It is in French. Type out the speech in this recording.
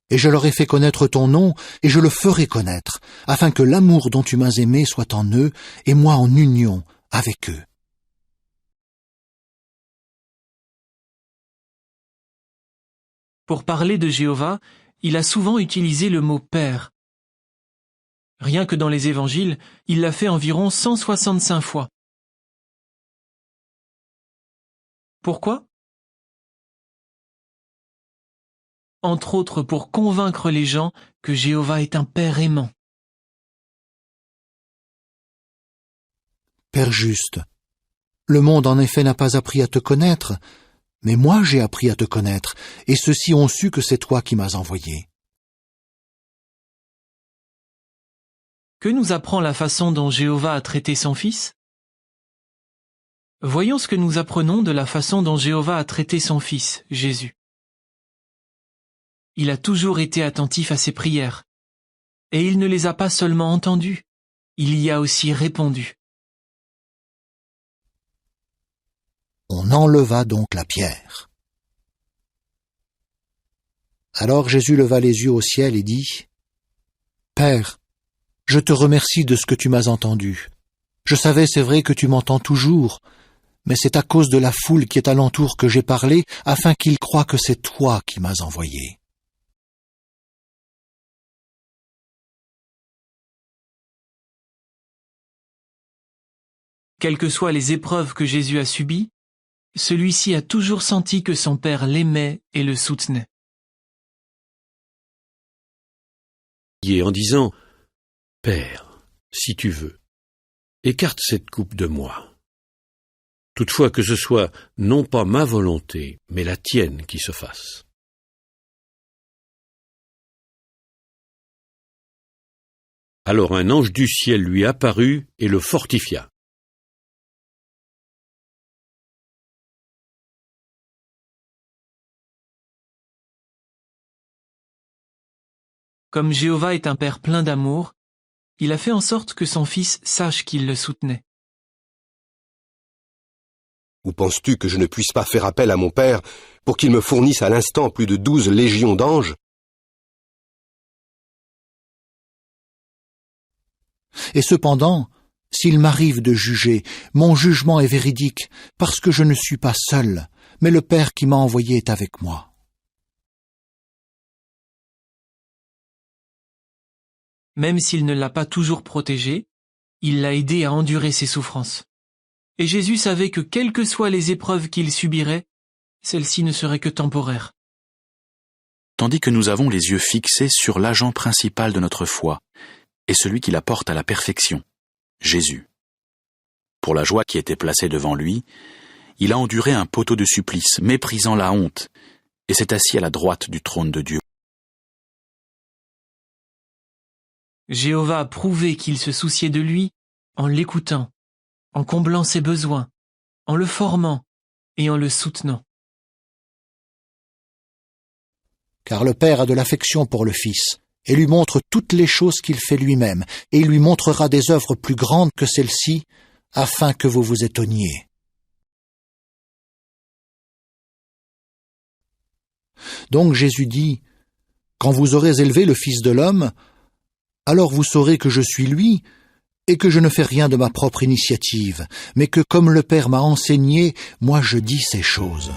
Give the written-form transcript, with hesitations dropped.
et je leur ai fait connaître ton nom, et je le ferai connaître, afin que l'amour dont tu m'as aimé soit en eux, et moi en union avec eux. Pour parler de Jéhovah, il a souvent utilisé le mot « Père ». Rien que dans les évangiles, il l'a fait environ 165 fois. Pourquoi ? Entre autres pour convaincre les gens que Jéhovah est un Père aimant. Père juste, le monde en effet n'a pas appris à te connaître, mais moi j'ai appris à te connaître, et ceux-ci ont su que c'est toi qui m'as envoyé. Que nous apprend la façon dont Jéhovah a traité son Fils ? Voyons ce que nous apprenons de la façon dont Jéhovah a traité son Fils, Jésus. Il a toujours été attentif à ses prières, et il ne les a pas seulement entendues, il y a aussi répondu. On enleva donc la pierre. Alors Jésus leva les yeux au ciel et dit : « Père, je te remercie de ce que tu m'as entendu. Je savais, c'est vrai, que tu m'entends toujours, mais c'est à cause de la foule qui est alentour que j'ai parlé, afin qu'ils croient que c'est toi qui m'as envoyé. » Quelles que soient les épreuves que Jésus a subies, celui-ci a toujours senti que son Père l'aimait et le soutenait. En disant : « Père, si tu veux, écarte cette coupe de moi. Toutefois que ce soit non pas ma volonté, mais la tienne qui se fasse. » Alors un ange du ciel lui apparut et le fortifia. Comme Jéhovah est un Père plein d'amour, il a fait en sorte que son Fils sache qu'il le soutenait. Ou penses-tu que je ne puisse pas faire appel à mon Père pour qu'il me fournisse à l'instant plus de 12 légions d'anges ? Et cependant, s'il m'arrive de juger, mon jugement est véridique, parce que je ne suis pas seul, mais le Père qui m'a envoyé est avec moi. Même s'il ne l'a pas toujours protégé, il l'a aidé à endurer ses souffrances. Et Jésus savait que quelles que soient les épreuves qu'il subirait, celles-ci ne seraient que temporaires. Tandis que nous avons les yeux fixés sur l'agent principal de notre foi, et celui qui la porte à la perfection, Jésus. Pour la joie qui était placée devant lui, il a enduré un poteau de supplice, méprisant la honte, et s'est assis à la droite du trône de Dieu. Jéhovah a prouvé qu'il se souciait de lui en l'écoutant, en comblant ses besoins, en le formant et en le soutenant. Car le Père a de l'affection pour le Fils, et lui montre toutes les choses qu'il fait lui-même, et il lui montrera des œuvres plus grandes que celles-ci, afin que vous vous étonniez. Donc Jésus dit : « Quand vous aurez élevé le Fils de l'homme, alors vous saurez que je suis lui, et que je ne fais rien de ma propre initiative, mais que comme le Père m'a enseigné, moi je dis ces choses. »